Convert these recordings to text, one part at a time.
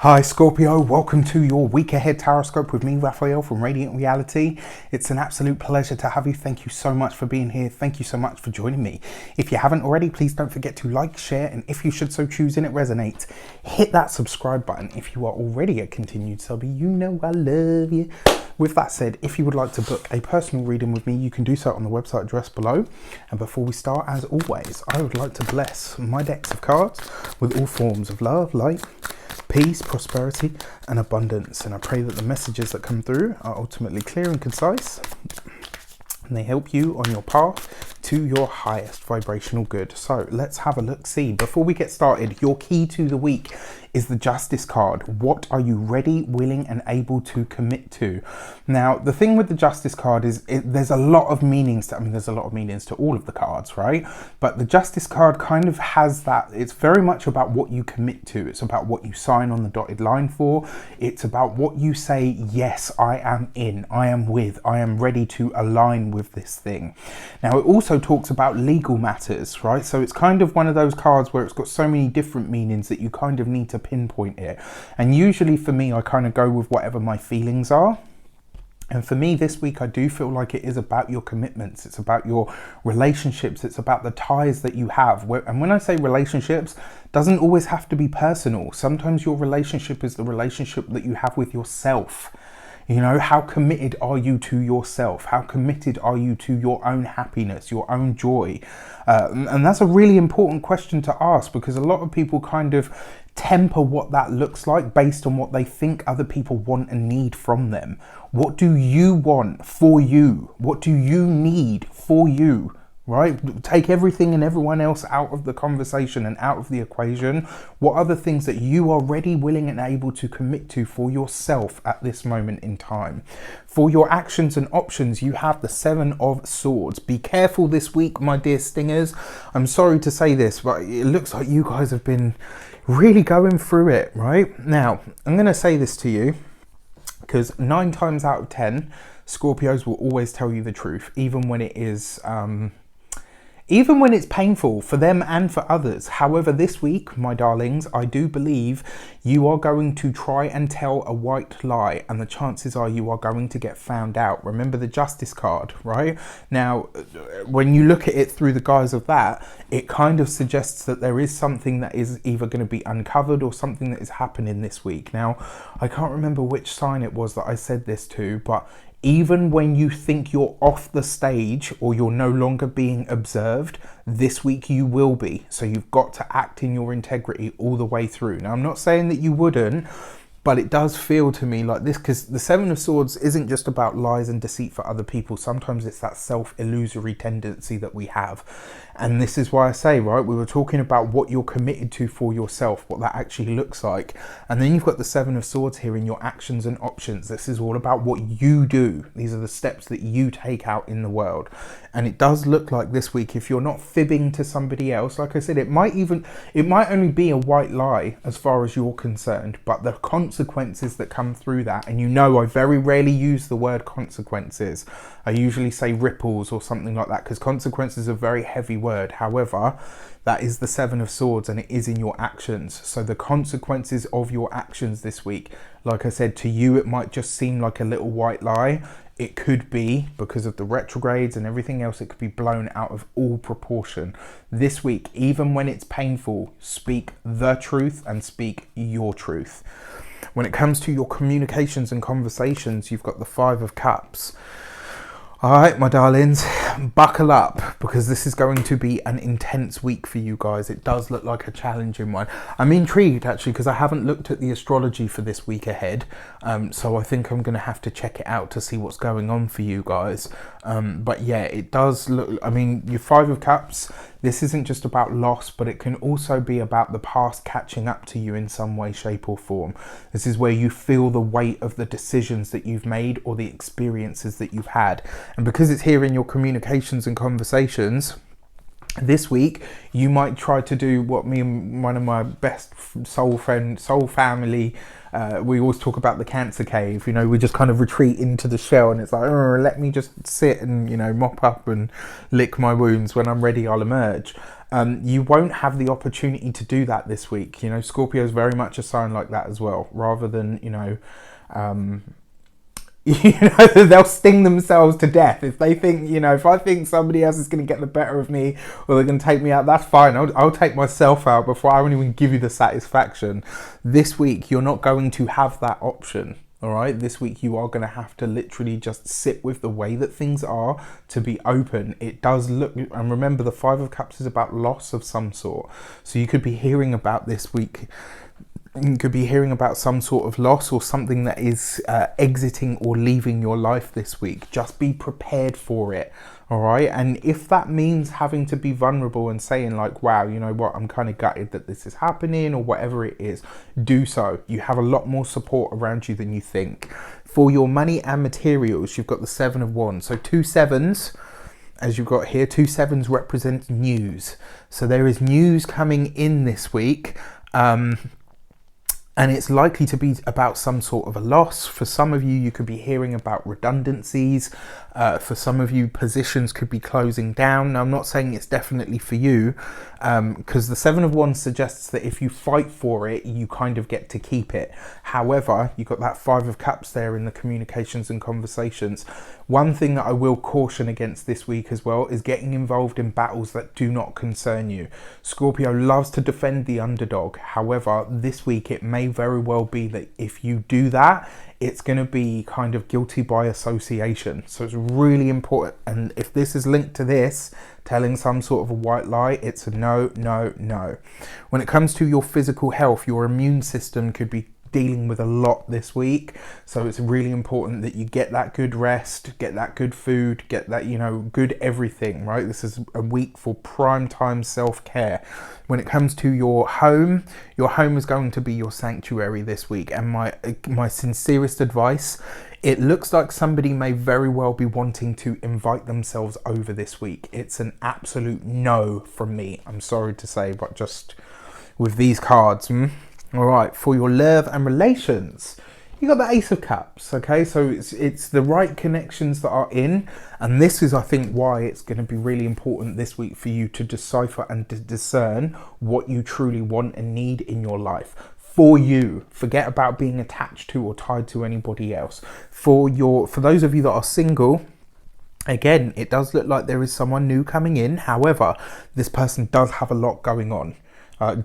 Hi Scorpio, welcome to your week ahead tarot with me, Raphael from Radiant Reality. It's an absolute pleasure to have you. Thank you so much for being here. Thank you so much for joining me. If you haven't already, please don't forget to like, share, and if you should so choose and it resonates, hit that subscribe button. If you are already a continued subby, you know I love you. With that said, if you would like to book a personal reading with me, you can do so on the website address below. And before we start, as always, I would like to bless my decks of cards with all forms of love, light, peace, prosperity, and abundance. And I pray that the messages that come through are ultimately clear and concise, and they help you on your path to your highest vibrational good. So let's have a look. See, before we get started, your key to the week is the Justice card. What are you ready, willing, and able to commit to? Now, the thing with the Justice card is there's a lot of meanings to, there's a lot of meanings to all of the cards, right? But the Justice card kind of has that, it's very much about what you commit to. It's about what you sign on the dotted line for. It's about what you say, yes, I am in, I am with, I am ready to align with this thing. Now, it also talks about legal matters, right? So it's kind of one of those cards where it's got so many different meanings that you kind of need to pinpoint it. And usually for me, I kind of go with whatever my feelings are. And for me this week, I do feel like it is about your commitments. It's about your relationships. It's about the ties that you have. And when I say relationships, doesn't always have to be personal. Sometimes your relationship is the relationship that you have with yourself. You know, how committed are you to yourself? How committed are you to your own happiness, your own joy? And that's a really important question to ask, because a lot of people kind of temper what that looks like based on what they think other people want and need from them. What do you want for you? What do you need for you? Right? Take everything and everyone else out of the conversation and out of the equation. What are the things that you are ready, willing, and able to commit to for yourself at this moment in time? For your actions and options, you have the Seven of Swords. Be careful this week, my dear stingers. I'm sorry to say this, but it looks like you guys have been really going through it, right? Now, I'm going to say this to you, because 9 times out of 10, Scorpios will always tell you the truth, even when it is... even when it's painful for them and for others. However, this week, my darlings, I do believe you are going to try and tell a white lie, and the chances are you are going to get found out. Remember the Justice card, right? Now, when you look at it through the guise of that, it kind of suggests that there is something that is either going to be uncovered or something that is happening this week. Now, I can't remember which sign it was that I said this to, but even when you think you're off the stage or you're no longer being observed, this week you will be. So you've got to act in your integrity all the way through. Now, I'm not saying that you wouldn't, but it does feel to me like this, because the Seven of Swords isn't just about lies and deceit for other people. Sometimes it's that self-illusory tendency that we have. And this is why I say, right, we were talking about what you're committed to for yourself, what that actually looks like. And then you've got the Seven of Swords here in your actions and options. This is all about what you do. These are the steps that you take out in the world. And it does look like this week, if you're not fibbing to somebody else, like I said, it might only be a white lie as far as you're concerned, but the consequences that come through that, and you know I very rarely use the word consequences. I usually say ripples or something like that, because consequences are a very heavy word. However, that is the Seven of Swords, and it is in your actions. So the consequences of your actions this week, like I said, to you it might just seem like a little white lie. It could be, because of the retrogrades and everything else, it could be blown out of all proportion. This week, even when it's painful, speak the truth and speak your truth. When it comes to your communications and conversations, you've got the Five of Cups. All right, my darlings, buckle up, because this is going to be an intense week for you guys. It does look like a challenging one. I'm intrigued, actually, because I haven't looked at the astrology for this week ahead. So I think I'm going to have to check it out to see what's going on for you guys. But yeah, it does look, your Five of Cups, this isn't just about loss, but it can also be about the past catching up to you in some way, shape or form. This is where you feel the weight of the decisions that you've made or the experiences that you've had. And because it's here in your communications and conversations, this week you might try to do what me and one of my best soul family, we always talk about the Cancer cave. You know, we just kind of retreat into the shell, and it's like, oh, let me just sit and, you know, mop up and lick my wounds. When I'm ready, I'll emerge. You won't have the opportunity to do that this week. You know, Scorpio is very much a sign like that as well. Rather than, you know, they'll sting themselves to death if they think, you know, if I think somebody else is going to get the better of me or they're going to take me out, that's fine. I'll take myself out before I won't even give you the satisfaction. This week, you're not going to have that option. All right, this week you are going to have to literally just sit with the way that things are, to be open. It does look, and remember the Five of Cups is about loss of some sort. So you could be hearing about this week, you could be hearing about some sort of loss or something that is exiting or leaving your life this week. Just be prepared for it. All right. And if that means having to be vulnerable and saying like, wow, you know what, I'm kind of gutted that this is happening or whatever it is, do so. You have a lot more support around you than you think. For your money and materials, you've got the Seven of Wands. So 2 sevens, as you've got here, 2 sevens represent news. So there is news coming in this week. And it's likely to be about some sort of a loss. For some of you, you could be hearing about redundancies. For some of you, positions could be closing down. Now, I'm not saying it's definitely for you, because the Seven of Wands suggests that if you fight for it, you kind of get to keep it. However, you've got that Five of Cups there in the communications and conversations. One thing that I will caution against this week as well is getting involved in battles that do not concern you. Scorpio loves to defend the underdog. However, this week it may very well be that if you do that, it's going to be kind of guilty by association. So it's really important. And if this is linked to this, telling some sort of a white lie, it's a no, no, no. When it comes to your physical health, your immune system could be dealing with a lot this week, so it's really important that you get that good rest, get that good food, get that, you know, good everything, right? This is a week for prime time self-care. When it comes to your home is going to be your sanctuary this week, and my sincerest advice, it looks like somebody may very well be wanting to invite themselves over this week. It's an absolute no from me, I'm sorry to say, but just with these cards. All right, for your love and relations, you got the Ace of Cups, okay? So it's the right connections that are in, and this is, I think, why it's going to be really important this week for you to decipher and to discern what you truly want and need in your life. For you, forget about being attached to or tied to anybody else. For those of you that are single, again, it does look like there is someone new coming in. However, this person does have a lot going on.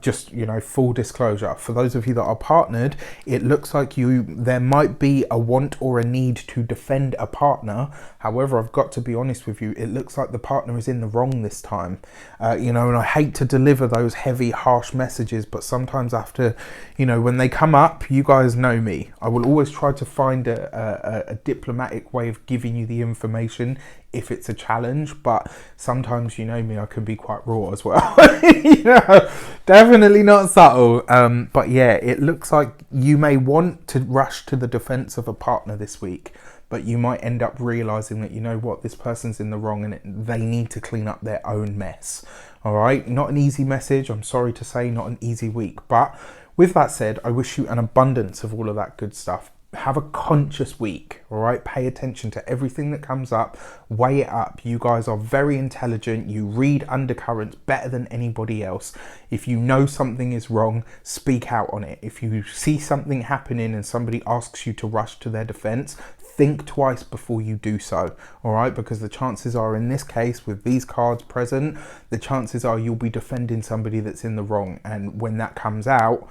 Just, you know, full disclosure, for those of you that are partnered, it looks like there might be a want or a need to defend a partner. However, I've got to be honest with you, it looks like the partner is in the wrong this time. You know, and I hate to deliver those heavy, harsh messages, but sometimes after, you know, when they come up, you guys know me. I will always try to find a diplomatic way of giving you the information if it's a challenge, but sometimes, you know me, I can be quite raw as well. You know, definitely not subtle. But yeah, it looks like you may want to rush to the defense of a partner this week, but you might end up realizing that, you know what, this person's in the wrong and they need to clean up their own mess. All right, not an easy message, I'm sorry to say, not an easy week, but with that said, I wish you an abundance of all of that good stuff. Have a conscious week, all right? Pay attention to everything that comes up, weigh it up. You guys are very intelligent. You read undercurrents better than anybody else. If you know something is wrong, speak out on it. If you see something happening and somebody asks you to rush to their defense, think twice before you do so, all right? Because the chances are, in this case, with these cards present, the chances are you'll be defending somebody that's in the wrong. And when that comes out,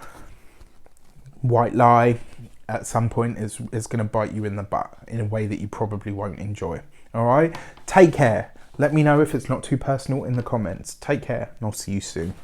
white lie, at some point is going to bite you in the butt in a way that you probably won't enjoy. All right, take care. Let me know if it's not too personal in the comments. Take care, and I'll see you soon.